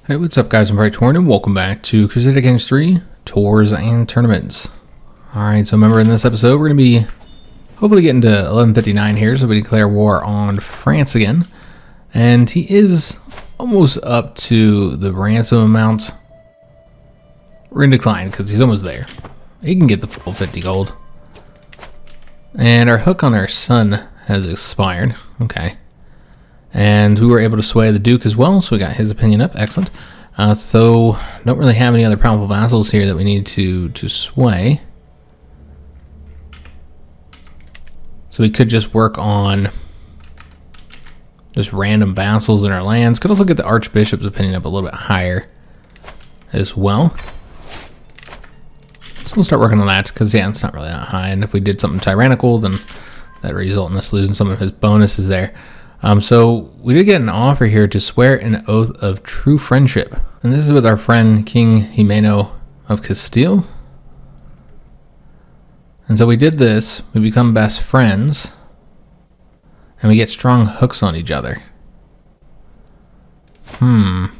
Hey, what's up guys, I'm Praetorian and welcome back to Crusader Kings III Tours and Tournaments. Alright, so remember in this episode we're going to be hopefully getting to 1159 here, so we declare war on France again. And he is almost up to the ransom amount. We're going to decline because he's almost there. He can get the full 50 gold. And our hook on our son has expired. Okay. And we were able to sway the Duke as well, so we got his opinion up. Excellent. So don't really have any other powerful vassals here that we need to sway. So we could just work on just random vassals in our lands. Could also get the Archbishop's opinion up a little bit higher as well. So we'll start working on that, because yeah, it's not really that high. And if we did something tyrannical, then that would result in us losing some of his bonuses there. So we did get an offer here to swear an oath of true friendship. And this is with our friend King Jimeno of Castile. And so we did this, we become best friends, and we get strong hooks on each other. I'm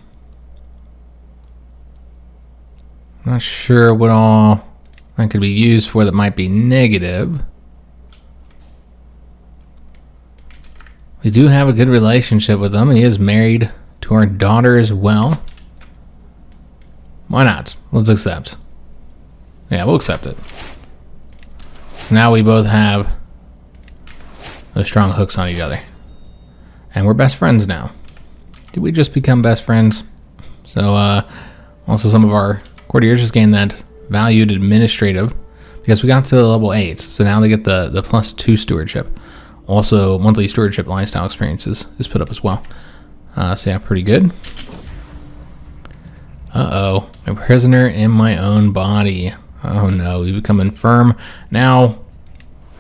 not sure what all that could be used for that might be negative. We do have a good relationship with him. He is married to our daughter as well. Why not? Let's accept. Yeah, we'll accept it. So now we both have those strong hooks on each other. And we're best friends now. Did we just become best friends? So, also some of our courtiers just gained that valued administrative because we got to level 8. So now they get the +2 stewardship. Also, monthly stewardship lifestyle experiences is put up as well. So yeah, pretty good. Uh-oh, a prisoner in my own body. Oh no, we become infirm. Now,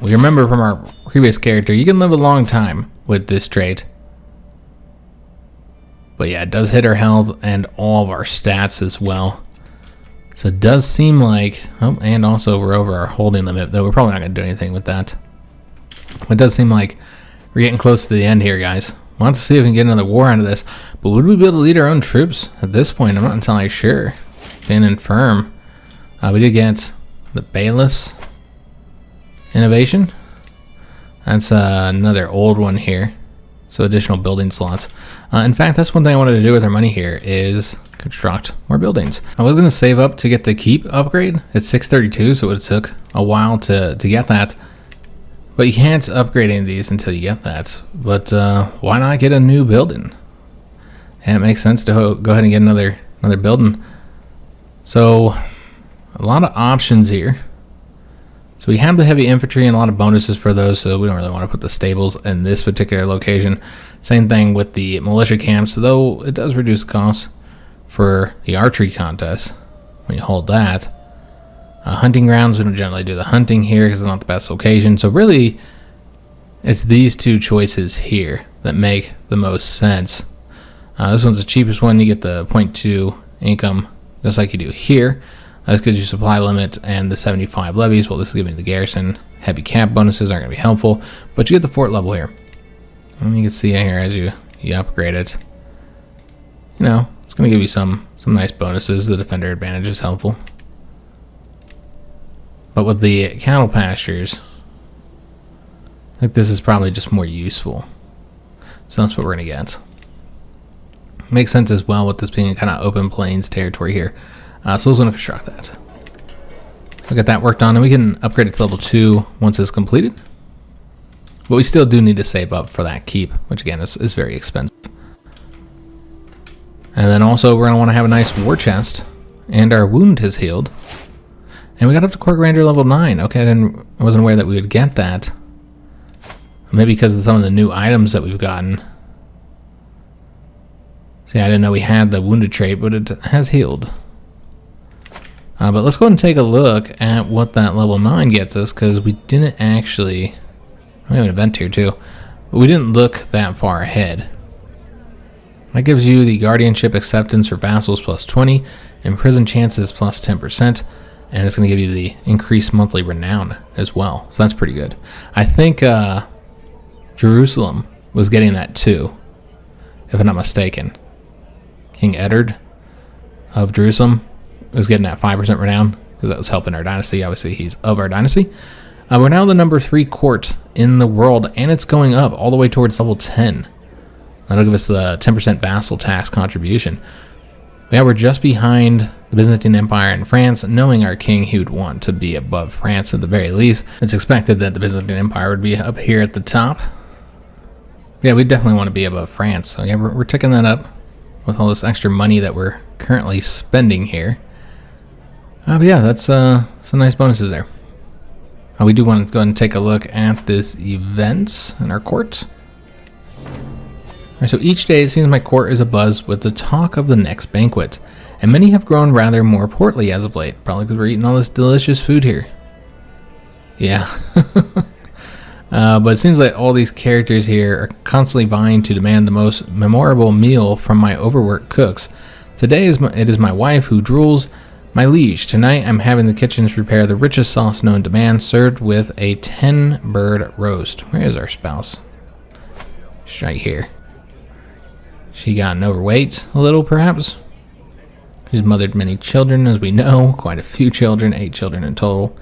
we remember from our previous character, you can live a long time with this trait. But yeah, it does hit our health and all of our stats as well. So it does seem like, oh, and also we're over our holding limit, though we're probably not going to do anything with that. It does seem like we're getting close to the end here, guys. We'll have to see if we can get another war out of this. But would we be able to lead our own troops at this point? I'm not entirely sure. Being infirm. We did get the Bayless innovation. That's another old one here. So additional building slots. In fact, that's one thing I wanted to do with our money here is construct more buildings. I was going to save up to get the keep upgrade. It's 632, so it took a while to get that. But you can't upgrade any of these until you get that. But why not get a new building? And it makes sense to go ahead and get another building. So a lot of options here. So we have the heavy infantry and a lot of bonuses for those, so we don't really want to put the stables in this particular location. Same thing with the militia camps, though it does reduce costs for the archery contest when you hold that. Hunting grounds, we don't generally do the hunting here because it's not the best location. So really, it's these two choices here that make the most sense. This one's the cheapest one. You get the 0.2 income, just like you do here. This gives you supply limit and the 75 levies. Well, this is giving you the garrison. Heavy camp bonuses aren't going to be helpful, but you get the fort level here. And you can see here as you upgrade it. You know, it's going to give you some nice bonuses. The defender advantage is helpful. But with the cattle pastures, I think this is probably just more useful. So that's what we're going to get. Makes sense as well with this being a kind of open plains territory here. So I was going to construct that. We'll get that worked on, and we can upgrade it to level 2 once it's completed. But we still do need to save up for that keep, which again is very expensive. And then also we're going to want to have a nice war chest, and our wound has healed. And we got up to Court Grandeur level 9. Okay, I wasn't aware that we would get that. Maybe because of some of the new items that we've gotten. See, I didn't know we had the wounded trait, but it has healed. But let's go ahead and take a look at what that level 9 gets us, because we didn't actually... We have an event here too. But we didn't look that far ahead. That gives you the guardianship acceptance for vassals +20, and prison chances +10%. And it's going to give you the increased monthly renown as well. So that's pretty good. I think Jerusalem was getting that too, if I'm not mistaken. King Eddard. of Jerusalem was getting that 5% renown because that was helping our dynasty. Obviously, he's of our dynasty. We're now the number 3 court in the world, and it's going up all the way towards level 10. That'll give us the 10% vassal tax contribution. Yeah, we're just behind the Byzantine Empire and France. Knowing our king, he would want to be above France at the very least. It's expected that the Byzantine Empire would be up here at the top. Yeah, we definitely want to be above France. So yeah, we're ticking that up with all this extra money that we're currently spending here. But yeah, that's some nice bonuses there. We do want to go ahead and take a look at this events in our court. Alright, so each day it seems my court is abuzz with the talk of the next banquet, and many have grown rather more portly as of late, probably because we're eating all this delicious food here. Yeah. But it seems like all these characters here are constantly vying to demand the most memorable meal from my overworked cooks. Today it is my wife who drools. My liege, tonight I'm having the kitchens prepare the richest sauce known to man, served with a 10-bird roast. Where is our spouse? She's right here. She gotten overweight a little, perhaps. She's mothered many children, as we know. Quite a few children, 8 children in total.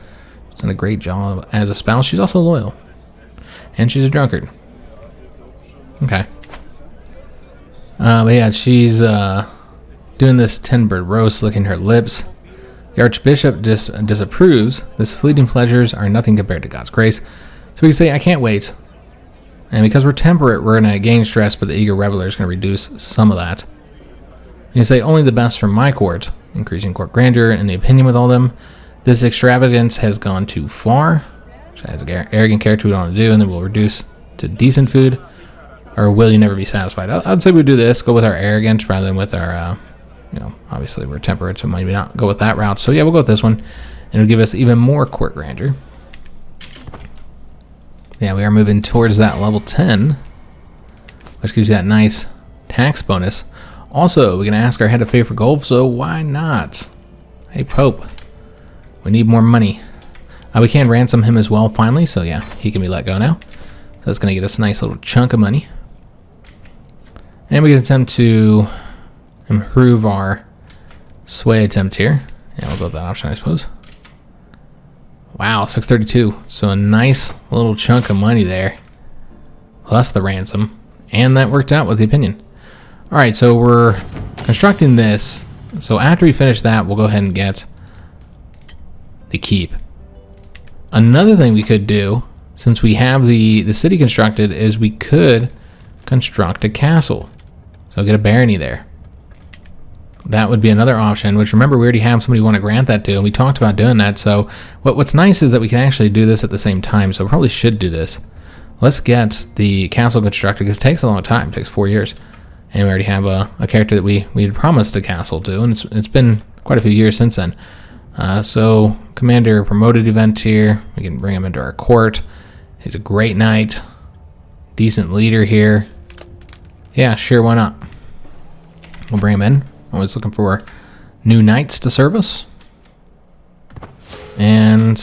She's done a great job as a spouse. She's also loyal. And she's a drunkard. Okay. But yeah, she's doing this 10-bird roast, licking her lips. The Archbishop disapproves. These fleeting pleasures are nothing compared to God's grace. So we can say, I can't wait. And because we're temperate, we're going to gain stress, but the eager reveler is going to reduce some of that. You can say, only the best from my court, increasing court grandeur and the opinion with all them. This extravagance has gone too far. Which has an arrogant character we don't want to do, and then we'll reduce to decent food. Or will you never be satisfied? I'd say we do this, go with our arrogance rather than with our... obviously we're temperate, so maybe not go with that route. So yeah, we'll go with this one, and it'll give us even more court grandeur. Yeah, we are moving towards that level 10, which gives you that nice tax bonus. Also, we can ask our head of favorite gold, so why not? Hey, Pope, we need more money. We can ransom him as well, finally, so yeah, he can be let go now. So that's going to get us a nice little chunk of money. And we can attempt to improve our sway attempt here. Yeah, we'll go with that option, I suppose. Wow, 632. So a nice little chunk of money there. Plus the ransom. And that worked out with the opinion. Alright, so we're constructing this. So after we finish that, we'll go ahead and get the keep. Another thing we could do, since we have the city constructed, is we could construct a castle. So get a barony there. That would be another option, which remember we already have somebody want to grant that to, and we talked about doing that. So what's nice is that we can actually do this at the same time, so we probably should do this. Let's get the castle constructed, because it takes a long time. It takes 4 years. And we already have a character that we had promised a castle to, and it's been quite a few years since then. So commander promoted event here. We can bring him into our court. He's a great knight. Decent leader here. Yeah, sure, why not? We'll bring him in. Always looking for new knights to serve us. And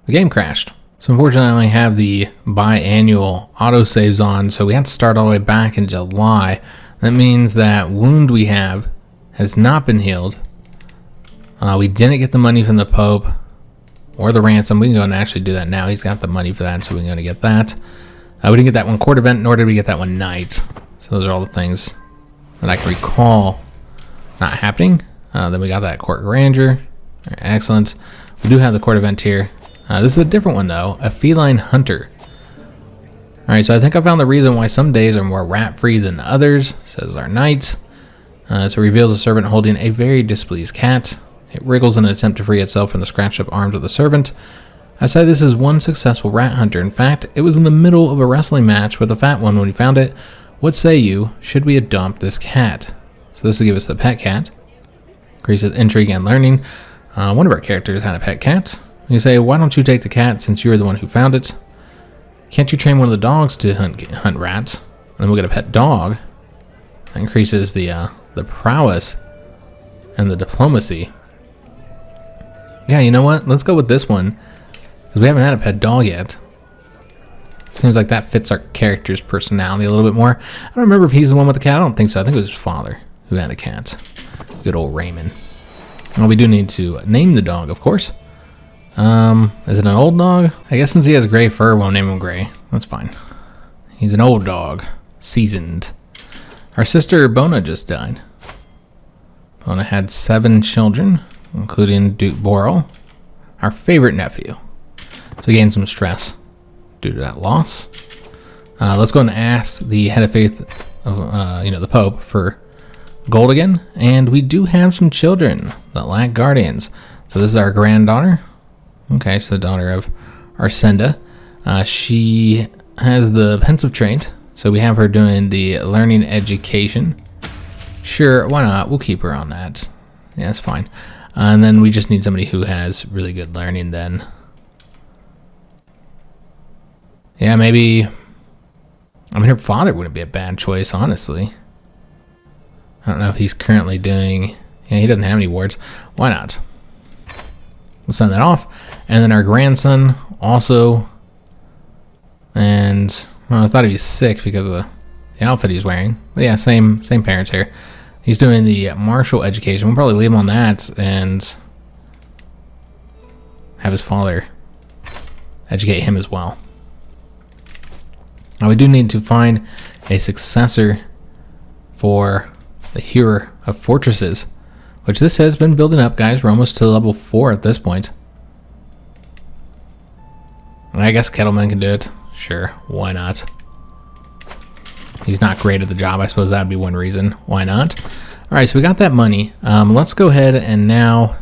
the game crashed. So unfortunately I only have the biannual autosaves on, so we have to start all the way back in July. That means that wound we have has not been healed. We didn't get the money from the Pope or the ransom. We can go and actually do that now. He's got the money for that, so we're going to get that. We didn't get that one court event, nor did we get that one knight. So those are all the things that I can recall not happening. Then we got that court grandeur. Right, excellent. We do have the court event here. This is a different one though, a feline hunter. Alright, so I think I found the reason why some days are more rat-free than others, says our knight. So it reveals a servant holding a very displeased cat. It wriggles in an attempt to free itself from the scratched up arms of the servant. I say this is one successful rat hunter. In fact, it was in the middle of a wrestling match with a fat one when we found it. What say you, should we adopt this cat? So this will give us the pet cat. Increases intrigue and learning. One of our characters had a pet cat. You say, why don't you take the cat since you're the one who found it? Can't you train one of the dogs to hunt rats? And then we'll get a pet dog. That increases the prowess and the diplomacy. Yeah, you know what? Let's go with this one. Because we haven't had a pet dog yet. Seems like that fits our character's personality a little bit more. I don't remember if he's the one with the cat. I don't think so. I think it was his father who had a cat. Good old Raymond. Well, we do need to name the dog, of course. Is it an old dog? I guess since he has gray fur, we'll name him Gray. That's fine. He's an old dog. Seasoned. Our sister Bona just died. Bona had 7 children, including Duke Borel, our favorite nephew. So we gained some stress due to that loss. Let's go and ask the head of faith of, the Pope for gold again. And we do have some children that lack guardians. So this is our granddaughter. Okay, so the daughter of Arsenda. She has the pensive trait. So we have her doing the learning education. Sure, why not? We'll keep her on that. Yeah, that's fine. And then we just need somebody who has really good learning then. Yeah, maybe... I mean, her father wouldn't be a bad choice, honestly. I don't know if he's currently doing... Yeah, he doesn't have any wards. Why not? We'll send that off. And then our grandson also... And... Well, I thought he was 6 because of the outfit he's wearing. But yeah, same parents here. He's doing the martial education. We'll probably leave him on that and have his father educate him as well. Now we do need to find a successor for the Hero of Fortresses, which this has been building up, guys. We're almost to level 4 at this point. I guess Kettleman can do it. Sure, why not? He's not great at the job. I suppose that would be one reason. Why not? All right, so we got that money. Let's go ahead and now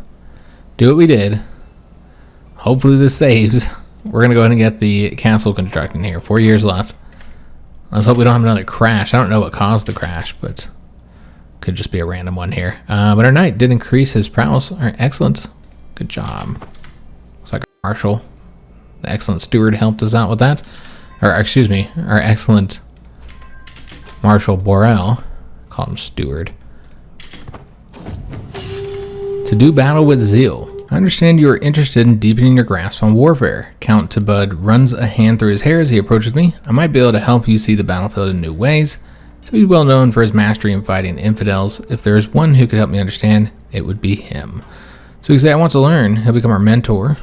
do what we did. Hopefully this saves. We're going to go ahead and get the castle constructing here. 4 years left. Let's hope we don't have another crash. I don't know what caused the crash, but could just be a random one here. But our knight did increase his prowess. All right, excellent. Good job. Looks like our marshal, the excellent steward, helped us out with that. Or, excuse me, our excellent Marshal Borel, call him steward. To do battle with zeal. I understand you are interested in deepening your grasp on warfare. Count Tabud runs a hand through his hair as he approaches me. I might be able to help you see the battlefield in new ways. So he's well known for his mastery in fighting infidels. If there is one who could help me understand, it would be him. So he can say, I want to learn. He'll become our mentor.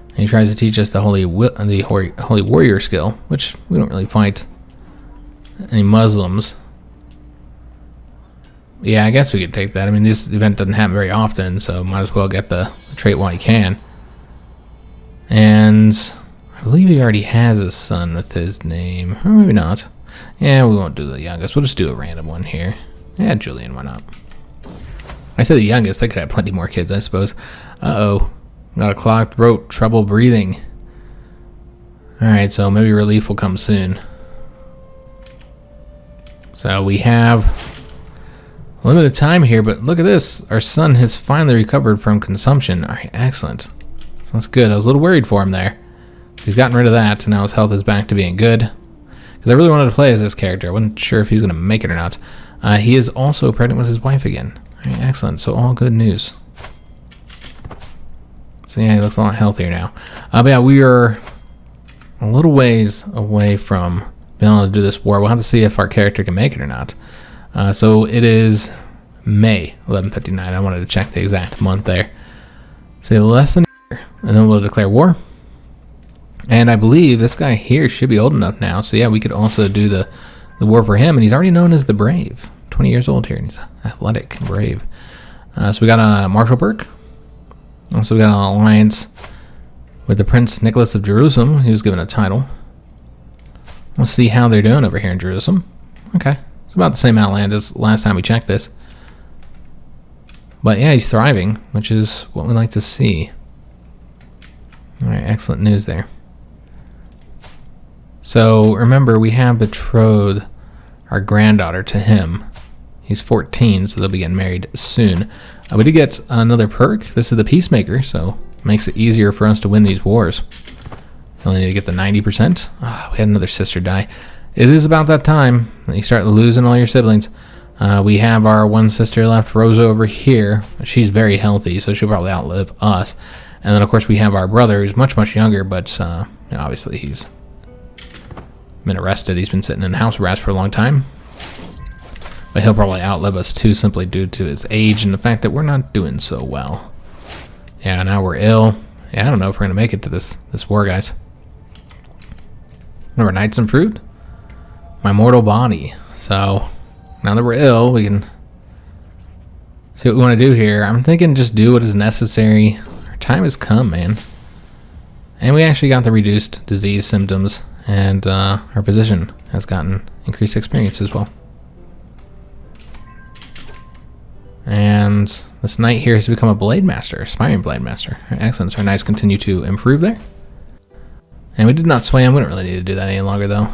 And he tries to teach us the holy warrior skill, which we don't really fight any Muslims. Yeah, I guess we could take that. I mean, this event doesn't happen very often, so might as well get the trait while you can. And I believe he already has a son with his name. Or maybe not. Yeah, we won't do the youngest. We'll just do a random one here. Yeah, Julian, why not? I said the youngest. They could have plenty more kids, I suppose. Uh-oh. Got a clogged throat, trouble breathing. Alright, so maybe relief will come soon. So we have limited time here, but look at this. Our son has finally recovered from consumption. Alright, excellent. So that's good. I was a little worried for him there. He's gotten rid of that, and now his health is back to being good. Because I really wanted to play as this character. I wasn't sure if he was going to make it or not. He is also pregnant with his wife again. Alright, excellent. So all good news. So yeah, he looks a lot healthier now. But yeah, we are a little ways away from being able to do this war. We'll have to see if our character can make it or not. So it is May 1159. I wanted to check the exact month there. Say less than a year, and then we'll declare war. And I believe this guy here should be old enough now. So yeah, we could also do the war for him. And he's already known as the Brave. 20 years old here, and he's athletic and brave. So we got a Marshal Burke. Also, we got an alliance with the Prince Nicholas of Jerusalem. He was given a title. Let's see how they're doing over here in Jerusalem. Okay. It's about the same amount of land as last time we checked this. But yeah, he's thriving, which is what we like to see. Alright, excellent news there. So, remember, we have betrothed our granddaughter to him. He's 14, so they'll be getting married soon. We did get another perk. This is the Peacemaker, so it makes it easier for us to win these wars. We only need to get the 90%. We had another sister die. It is about that time that you start losing all your siblings. We have our one sister left, Rosa, over here. She's very healthy, so she'll probably outlive us. And then, of course, we have our brother, who's much, much younger, but obviously he's been arrested. He's been sitting in house arrest for a long time. But he'll probably outlive us too, simply due to his age and the fact that we're not doing so well. Yeah, now we're ill. Yeah, I don't know if we're gonna make it to this war, guys. Our knight's improved. My mortal body. So now that we're ill, we can see what we want to do here. I'm thinking just do what is necessary. Our time has come, man. And we actually got the reduced disease symptoms, and our position has gotten increased experience as well. And this knight here has become a blade master, aspiring blade master. Excellent. So our knights continue to improve there. And we did not swam. We don't really need to do that any longer, though.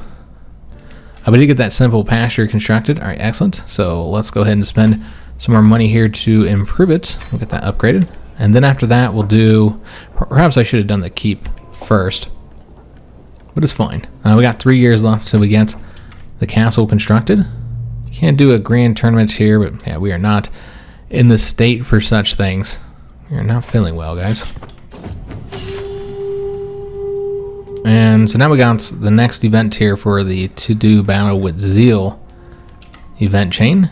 We did get that simple pasture constructed. All right, excellent. So let's go ahead and spend some more money here to improve it. We'll get that upgraded. And then after that, we'll do... Perhaps I should have done the keep first. But it's fine. We got 3 years left till we get the castle constructed. Can't do a grand tournament here, but yeah, we are not in the state for such things. We are not feeling well, guys. And so now we got the next event here for the to-do battle with zeal event chain.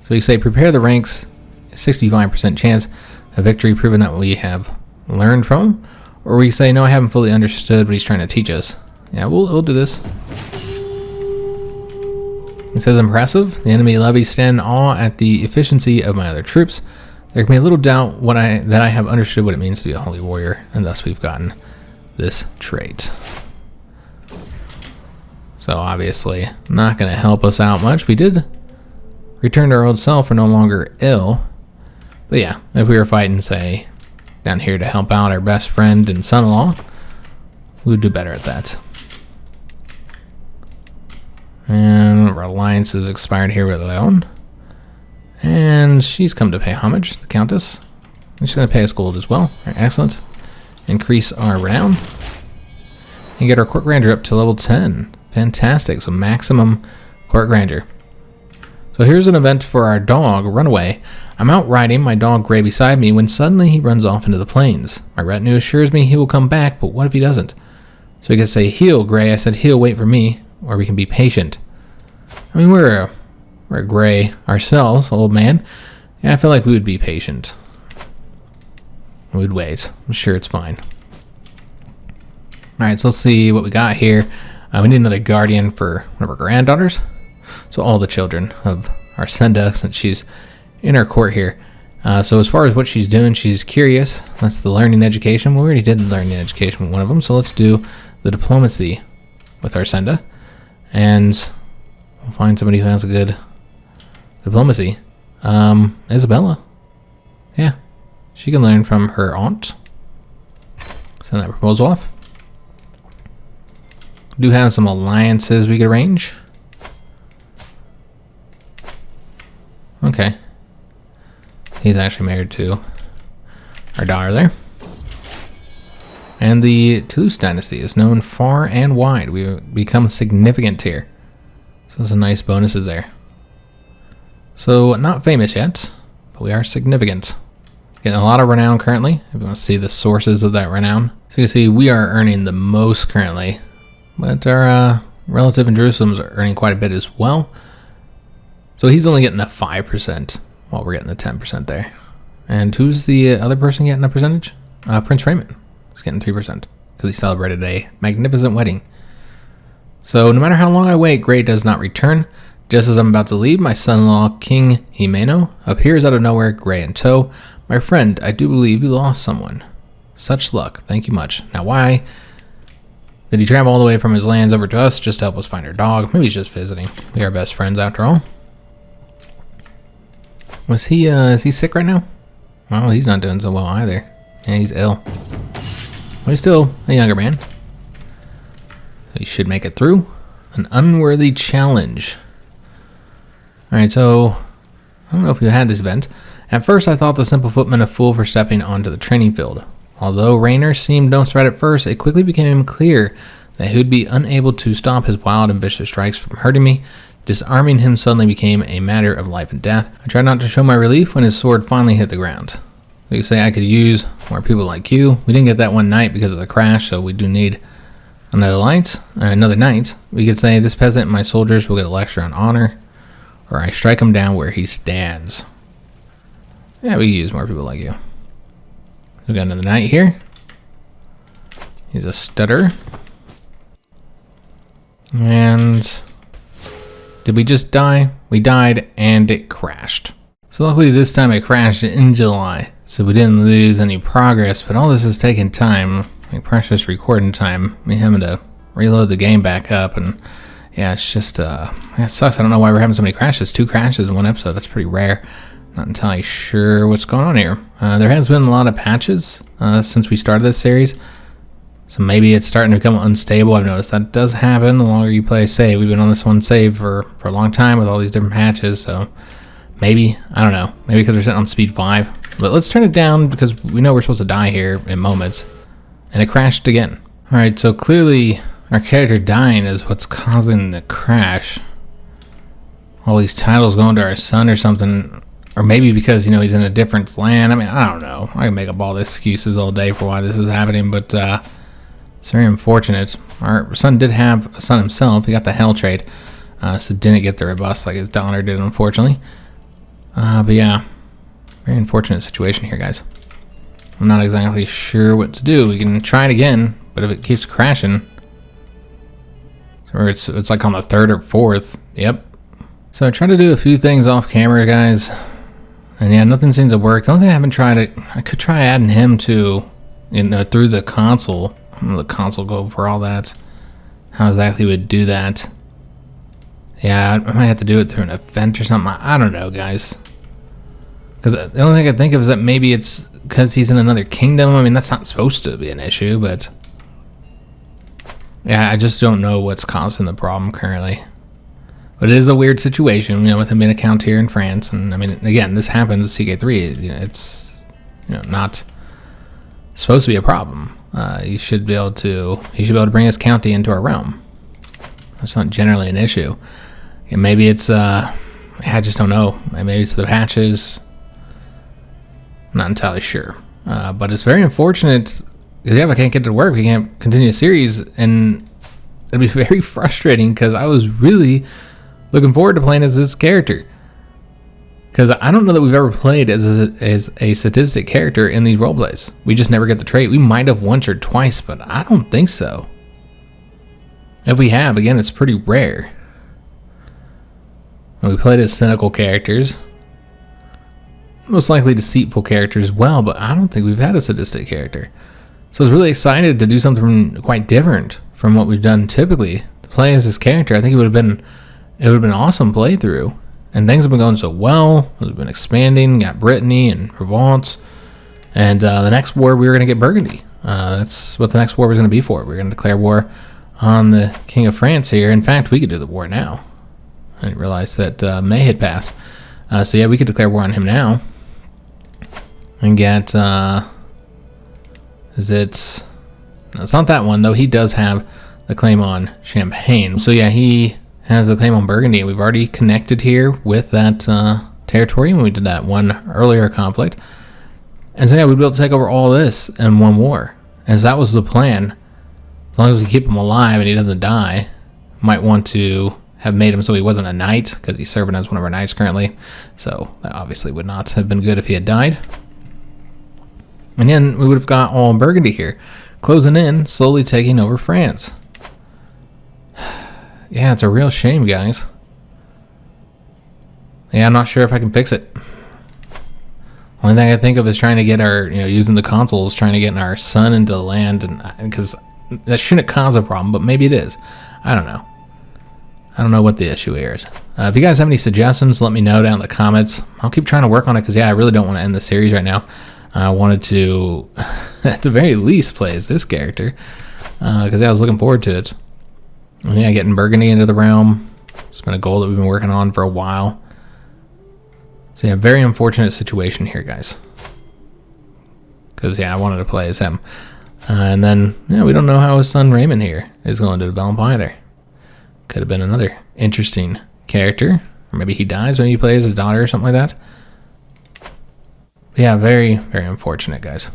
So we say prepare the ranks, 65% chance of victory, proving that we have learned from him. Or we say, no, I haven't fully understood what he's trying to teach us. Yeah, we'll do this. It says impressive. The enemy levies stand in awe at the efficiency of my other troops. There can be a little doubt that I have understood what it means to be a holy warrior, and thus we've gotten this trait. So obviously not going to help us out much. We did return to our old self. We're no longer ill. But yeah, if we were fighting, say, down here to help out our best friend and son-in-law, we would do better at that. And our alliance is expired here with Leon. And she's come to pay homage, the Countess. And she's going to pay us gold as well. Right, excellent. Increase our renown. And get our court grandeur up to level 10. Fantastic. So maximum court grandeur. So here's an event for our dog, Runaway. I'm out riding, my dog Gray beside me, when suddenly he runs off into the plains. My retinue assures me he will come back, but what if he doesn't? So we could say, heal, Gray. I said, heal, wait for me, or we can be patient. I mean, we're Gray ourselves, old man. Yeah, I feel like we would be patient. We'd wait. I'm sure it's fine. Alright, so let's see what we got here. We need another guardian for one of our granddaughters. So all the children of our Senda, since she's in our court here. So as far as what she's doing, she's curious. That's the learning education. We already did the learning education with one of them. So let's do the diplomacy with our Senda. And we'll find somebody who has a good diplomacy. Isabella. Yeah. She can learn from her aunt. Send that proposal off. Do have some alliances we could arrange. Okay. He's actually married to our daughter there. And the Toulouse Dynasty is known far and wide. We become significant here. So some nice bonuses there. So not famous yet, but we are significant. Getting a lot of renown currently. If you want to see the sources of that renown. So you can see we are earning the most currently. But our relative in Jerusalem is earning quite a bit as well. So he's only getting the 5%, while we're getting the 10% there. And who's the other person getting a percentage? Prince Raymond. He's getting 3%, because he celebrated a magnificent wedding. So no matter how long I wait, Gray does not return. Just as I'm about to leave, my son-in-law, King Himeno, appears out of nowhere, Gray in tow. My friend, I do believe you lost someone. Such luck. Thank you much. Now why did he travel all the way from his lands over to us just to help us find our dog? Maybe he's just visiting. We are best friends after all. Is he sick right now? Well, he's not doing so well either. Yeah, he's ill. But he's still a younger man. He should make it through. An unworthy challenge. Alright, so I don't know if you had this event. At first I thought the simple footman a fool for stepping onto the training field. Although Rainer seemed no threat at first, it quickly became clear that he would be unable to stop his wild and vicious strikes from hurting me. Disarming him suddenly became a matter of life and death. I tried not to show my relief when his sword finally hit the ground. You say I could use more people like you. We didn't get that one night because of the crash, so we do need another night. We could say this peasant and my soldiers will get a lecture on honor. or I strike him down where he stands. Yeah, we can use more people like you. We got another knight here. He's a stutter. And did we just die? We died and it crashed. So luckily this time it crashed in July, so we didn't lose any progress, but all this has taken time, like precious recording time, me having to reload the game back up, and yeah, it's just, it sucks. I don't know why we're having so many crashes. 2 crashes in one episode, that's pretty rare. Not entirely sure what's going on here. There has been a lot of patches since we started this series, so maybe it's starting to become unstable. I've noticed that does happen the longer you play save. We've been on this one save for a long time with all these different patches, so maybe, I don't know, maybe because we're sitting on speed 5. But let's turn it down because we know we're supposed to die here in moments. And it crashed again. Alright, so clearly our character dying is what's causing the crash. All these titles going to our son or something. Or maybe because, you know, he's in a different land. I mean, I don't know. I can make up all the excuses all day for why this is happening, but it's very unfortunate. Our son did have a son himself. He got the hell trade, so didn't get the robust like his daughter did, unfortunately. But yeah, very unfortunate situation here, guys. I'm not exactly sure what to do. We can try it again, but if it keeps crashing, or it's like on the 3rd or 4th, yep. So I tried to do a few things off camera, guys, and yeah, nothing seems to work. The only thing I haven't tried it, I could try adding him to, you know, through the console. I'm gonna let the console go for all that. How exactly would do that? Yeah, I might have to do it through an event or something. I don't know, guys. Because the only thing I think of is that maybe it's because he's in another kingdom. I mean, that's not supposed to be an issue, but yeah, I just don't know what's causing the problem currently. But it is a weird situation, you know, with him being a count here in France. And I mean, again, this happens with CK3. You know, it's, you know, not supposed to be a problem. He should be able to bring his county into our realm. That's not generally an issue. And maybe it's I just don't know. Maybe it's the patches. I'm not entirely sure. But it's very unfortunate because yeah, if I can't get it to work, we can't continue the series, and it'd be very frustrating because I was really looking forward to playing as this character. Because I don't know that we've ever played as a statistic character in these roleplays. We just never get the trait. We might have once or twice, but I don't think so. If we have, again, it's pretty rare. And we played as cynical characters. Most likely deceitful characters as well, but I don't think we've had a sadistic character. So I was really excited to do something quite different from what we've done typically. To play as this character, I think it would have been an awesome playthrough. And things have been going so well. We've been expanding, got Brittany and Provence. And the next war, we were going to get Burgundy. That's what the next war was going to be for. We were going to declare war on the King of France here. In fact, we could do the war now. I didn't realize that May had passed. So yeah, we could declare war on him now. And get, no, it's not that one, though. He does have the claim on Champagne. So yeah, he has the claim on Burgundy. We've already connected here with that territory when we did that one earlier conflict. And so yeah, we'd be able to take over all this in one war. As that was the plan. As long as we keep him alive and he doesn't die, might want to have made him so he wasn't a knight, because he's serving as one of our knights currently. So that obviously would not have been good if he had died. And then we would have got all Burgundy here, closing in, slowly taking over France. Yeah, it's a real shame, guys. Yeah, I'm not sure if I can fix it. Only thing I think of is trying to get our, you know, using the consoles, trying to get our son into the land, and because that shouldn't cause a problem, but maybe it is. I don't know. I don't know what the issue here is. If you guys have any suggestions, let me know down in the comments. I'll keep trying to work on it because, yeah, I really don't want to end the series right now. I wanted to, at the very least, play as this character because I was looking forward to it. And yeah, getting Burgundy into the realm. It's been a goal that we've been working on for a while. So yeah, very unfortunate situation here, guys. Because yeah, I wanted to play as him. And then, yeah, we don't know how his son Raymond here is going to develop either. Could have been another interesting character. Or maybe he dies when he plays his daughter or something like that. But yeah, very, very unfortunate, guys.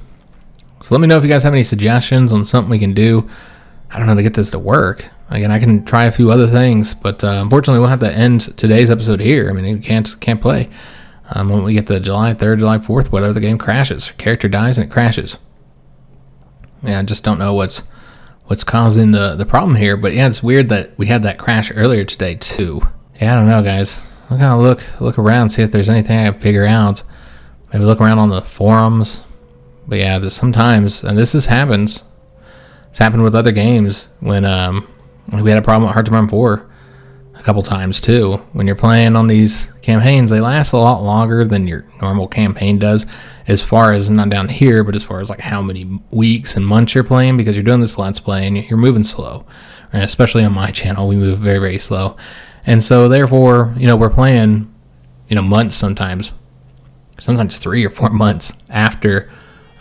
So let me know if you guys have any suggestions on something we can do, I don't know, to get this to work. Again, I can try a few other things, but unfortunately, we'll have to end today's episode here. I mean, we can't play. When we get to July 3rd, July 4th, whatever, the game crashes. Character dies and it crashes. Yeah, I just don't know what's causing the problem here. But yeah, it's weird that we had that crash earlier today too. Yeah, I don't know, guys. I'm gonna look around, see if there's anything I can figure out. Maybe look around on the forums. But yeah, sometimes, and this happens. It's happened with other games when we had a problem with Hearts of Iron 4 a couple times too. When you're playing on these campaigns, they last a lot longer than your normal campaign does, as far as, not down here, but as far as like how many weeks and months you're playing, because you're doing this Let's Play and you're moving slow. And especially on my channel, we move very, very slow. And so therefore, we're playing, months sometimes 3 or 4 months after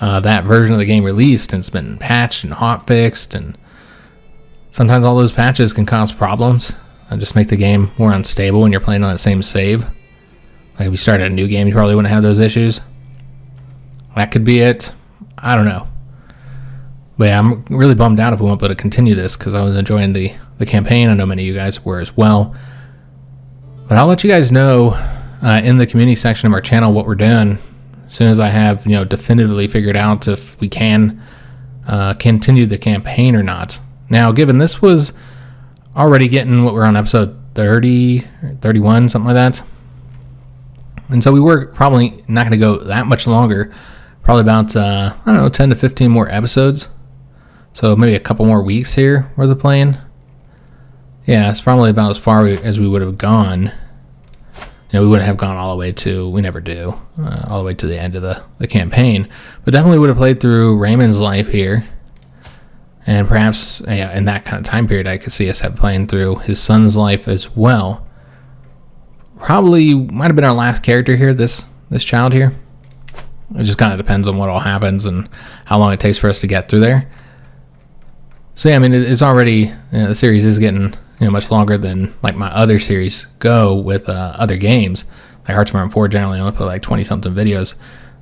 that version of the game released, and it's been patched and hot fixed, and sometimes all those patches can cause problems and just make the game more unstable when you're playing on the same save. Like if you started a new game, you probably wouldn't have those issues. That could be it. I don't know. But yeah, I'm really bummed out if we won't be able to continue this, because I was enjoying the campaign. I know many of you guys were as well. But I'll let you guys know in the community section of our channel what we're doing as soon as I have definitively figured out if we can continue the campaign or not. Now, given this was already getting what we're on episode 30, 31, something like that. And so we were probably not going to go that much longer. Probably about, 10 to 15 more episodes. So maybe a couple more weeks here worth of playing. Yeah, it's probably about as far as we would have gone. We wouldn't have gone all the way to, we never do, all the way to the end of the campaign. But definitely would have played through Raymond's life here. And perhaps in that kind of time period, I could see us playing through his son's life as well. Probably might have been our last character here, this child here. It just kind of depends on what all happens and how long it takes for us to get through there. So yeah, I mean, it's already, the series is getting much longer than like my other series go with other games. Like Hearts of Iron 4 generally only put like 20-something videos.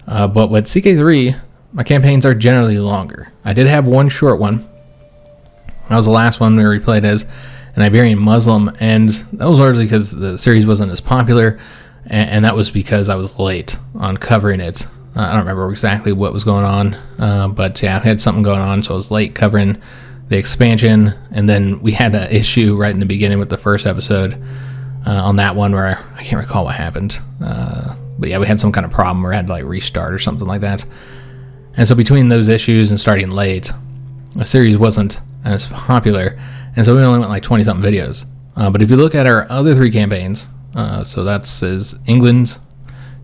But with CK3, my campaigns are generally longer. I did have one short one. That was the last one where we played as an Iberian Muslim, and that was largely because the series wasn't as popular, and that was because I was late on covering it. I don't remember exactly what was going on, but yeah, I had something going on, so I was late covering the expansion, and then we had an issue right in the beginning with the first episode on that one where I can't recall what happened. But yeah, we had some kind of problem where I had to like restart or something like that. And so between those issues and starting late, the series wasn't as popular, and so we only went like 20-something videos. But if you look at our other 3 campaigns, so that's as England,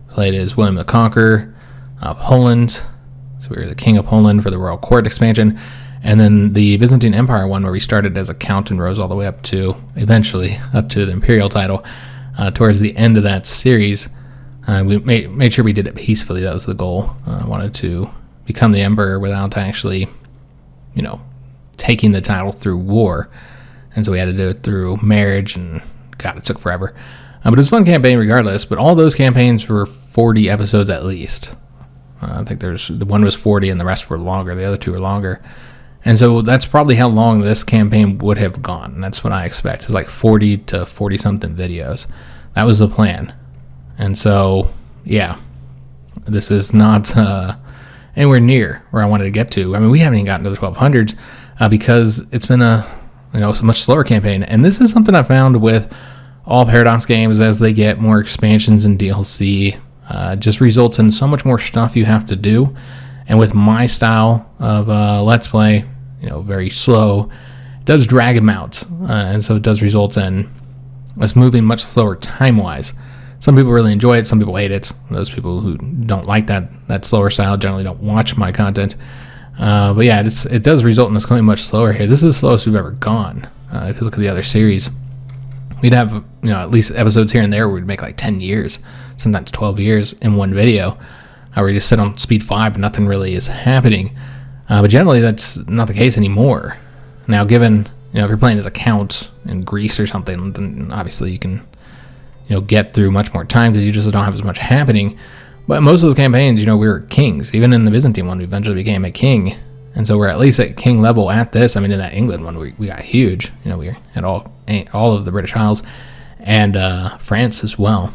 played as William the Conqueror, Poland, so we were the King of Poland for the Royal Court expansion, and then the Byzantine Empire one where we started as a count and rose all the way up to, eventually, up to the imperial title. Towards the end of that series, we made sure we did it peacefully. That was the goal. I wanted to become the emperor without actually, taking the title through war. And so we had to do it through marriage, and God, it took forever. But it was a fun campaign regardless, but all those campaigns were 40 episodes at least. I think the one was 40 and the rest were longer. The other 2 were longer. And so that's probably how long this campaign would have gone. And that's what I expect. It's like 40 to 40-something videos. That was the plan. And so, yeah, this is not anywhere near where I wanted to get to. I mean, we haven't even gotten to the 1200s because it's been a much slower campaign. And this is something I found with all Paradox games as they get more expansions and DLC. Just results in so much more stuff you have to do. And with my style of Let's Play, very slow, it does drag them out. And so it does result in us moving much slower time-wise. Some people really enjoy it, some people hate it. Those people who don't like that slower style generally don't watch my content. But yeah, it does result in us going much slower here. This is the slowest we've ever gone. If you look at the other series, we'd have at least episodes here and there where we'd make like 10 years, sometimes 12 years in one video, where we just sit on speed 5 and nothing really is happening. But generally that's not the case anymore. Now, given if you're playing as a count in Greece or something, then obviously you can get through much more time because you just don't have as much happening. But most of the campaigns, we were kings. Even in the Byzantine one, we eventually became a king. And so we're at least at king level at this. I mean, in that England one, we got huge. You know, we had all of the British Isles and France as well.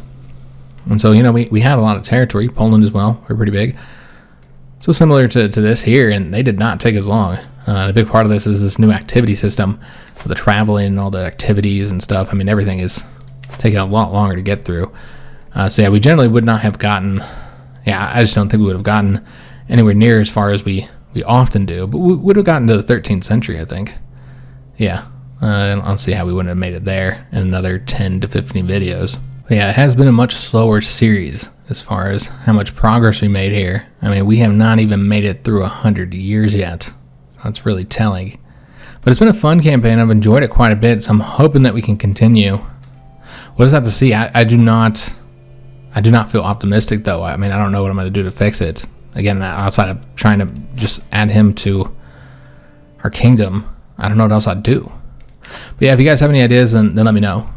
And so, you know, we had a lot of territory. Poland as well. We're pretty big. So similar to this here, and they did not take as long. A big part of this is this new activity system for the traveling and all the activities and stuff. I mean, everything is taking a lot longer to get through. So yeah, we generally would not have gotten, I just don't think we would have gotten anywhere near as far as we often do, but we would have gotten to the 13th century, I think. Yeah, I'll see how we wouldn't have made it there in another 10 to 15 videos. But yeah, it has been a much slower series as far as how much progress we made here. I mean, we have not even made it through 100 years yet. That's really telling. But it's been a fun campaign. I've enjoyed it quite a bit, so I'm hoping that we can continue. We'll just have to see. I do not feel optimistic, though. I mean, I don't know what I'm going to do to fix it. Again, outside of trying to just add him to our kingdom, I don't know what else I'd do. But yeah, if you guys have any ideas, then let me know.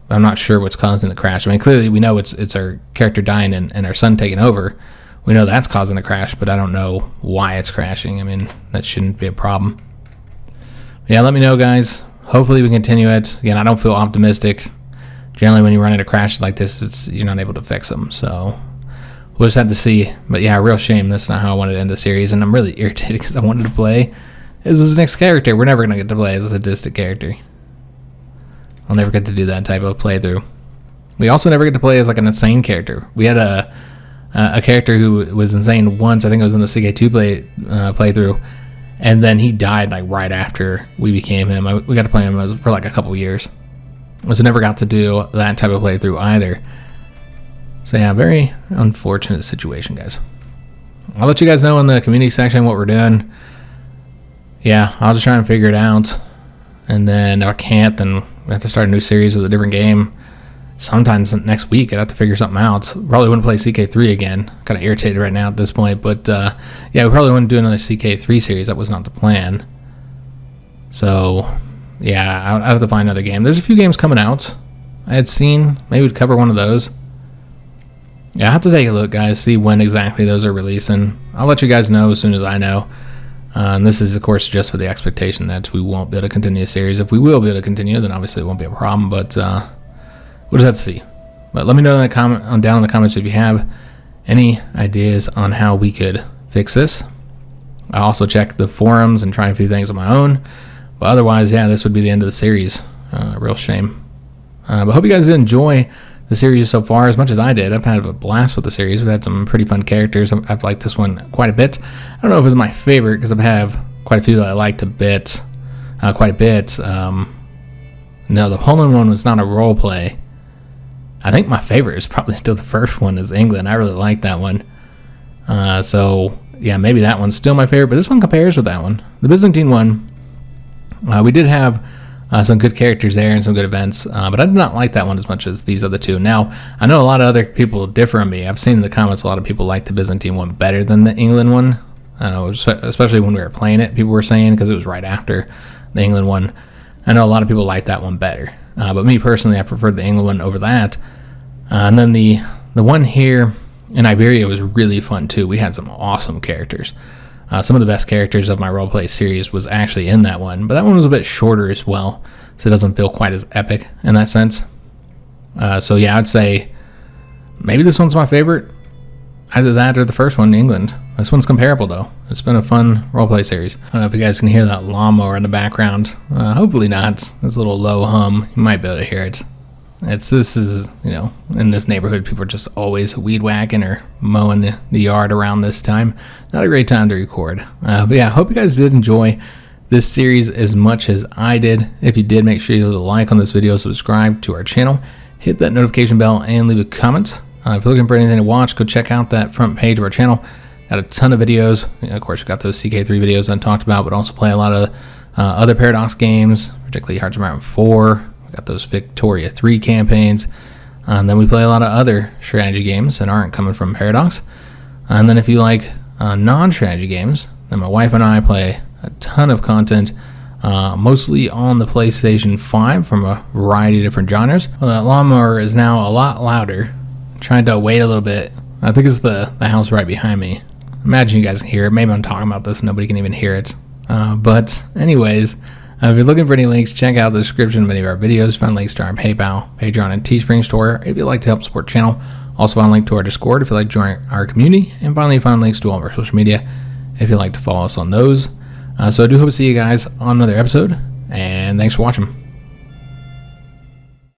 I'm not sure what's causing the crash. I mean, clearly we know it's our character dying and our son taking over. We know that's causing the crash, but I don't know why it's crashing. I mean, that shouldn't be a problem. But yeah, let me know, guys. Hopefully we continue it. Again, I don't feel optimistic. Generally, when you run into crashes like this, you're not able to fix them. So we'll just have to see. But yeah, real shame. That's not how I wanted to end the series, and I'm really irritated because I wanted to play as this next character. We're never going to get to play as a sadistic character. I'll never get to do that type of playthrough. We also never get to play as like an insane character. We had a character who was insane once. I think it was in the CK2 playthrough, and then he died like right after we became him. We got to play him for like a couple years. So never got to do that type of playthrough either. So yeah, very unfortunate situation, guys. I'll let you guys know in the community section what we're doing. Yeah, I'll just try and figure it out. And then if I can't, then we have to start a new series with a different game. Sometimes next week I'd have to figure something out. Probably wouldn't play CK3 again. Kind of irritated right now at this point. But yeah, we probably wouldn't do another CK3 series. That was not the plan. So yeah, I'd have to find another game. There's a few games coming out I had seen. Maybe we'd cover one of those. Yeah, I have to take a look, guys, see when exactly those are releasing. I'll let you guys know as soon as I know. And this is, of course, just with the expectation that we won't be able to continue the series. If we will be able to continue, then obviously it won't be a problem, but we'll just have to see. But let me know down in the comments if you have any ideas on how we could fix this. I also check the forums and try a few things on my own. But otherwise, yeah, this would be the end of the series. Real shame. But hope you guys did enjoy the series so far as much as I did. I've had a blast with the series. We've had some pretty fun characters. I've liked this one quite a bit. I don't know if it's my favorite because I have quite a few that I liked quite a bit. No, the Poland one was not a role play. I think my favorite is probably still the first one, is England. I really like that one. So yeah, maybe that one's still my favorite, but this one compares with that one. The Byzantine one, we did have some good characters there and some good events, but I did not like that one as much as these other two. Now, I know a lot of other people differ on me. I've seen in the comments a lot of people like the Byzantine one better than the England one, especially when we were playing it, people were saying, because it was right after the England one. I know a lot of people like that one better, but me personally, I preferred the England one over that. And then the one here in Iberia was really fun too. We had some awesome characters. Some of the best characters of my roleplay series was actually in that one, but that one was a bit shorter as well, so it doesn't feel quite as epic in that sense. So yeah, I'd say maybe this one's my favorite. Either that or the first one in England. This one's comparable though. It's been a fun roleplay series. I don't know if you guys can hear that lawnmower in the background. Hopefully not. It's a little low hum. You might be able to hear it. This is, you know, in this neighborhood, people are just always weed whacking or mowing the yard around this time. Not a great time to record. But yeah, I hope you guys did enjoy this series as much as I did. If you did, make sure you leave a like on this video, subscribe to our channel, hit that notification bell, and leave a comment. If you're looking for anything to watch, go check out that front page of our channel. Got a ton of videos. Of course, we've got those CK3 videos I talked about, but also play a lot of other Paradox games, particularly Hearts of Iron 4. Got those Victoria 3 campaigns, and then we play a lot of other strategy games that aren't coming from Paradox. And then if you like non-strategy games, then my wife and I play a ton of content, mostly on the PlayStation 5 from a variety of different genres. Well, that lawnmower is now a lot louder. I'm trying to wait a little bit. I think it's the house right behind me. Imagine you guys can hear it. Maybe I'm talking about this and nobody can even hear it. But anyways, if you're looking for any links, check out the description of many of our videos. Find links to our PayPal, Patreon, and Teespring store if you'd like to help support the channel. Also find a link to our Discord if you'd like to join our community. And finally, find links to all of our social media if you'd like to follow us on those. So I do hope to see you guys on another episode. And thanks for watching.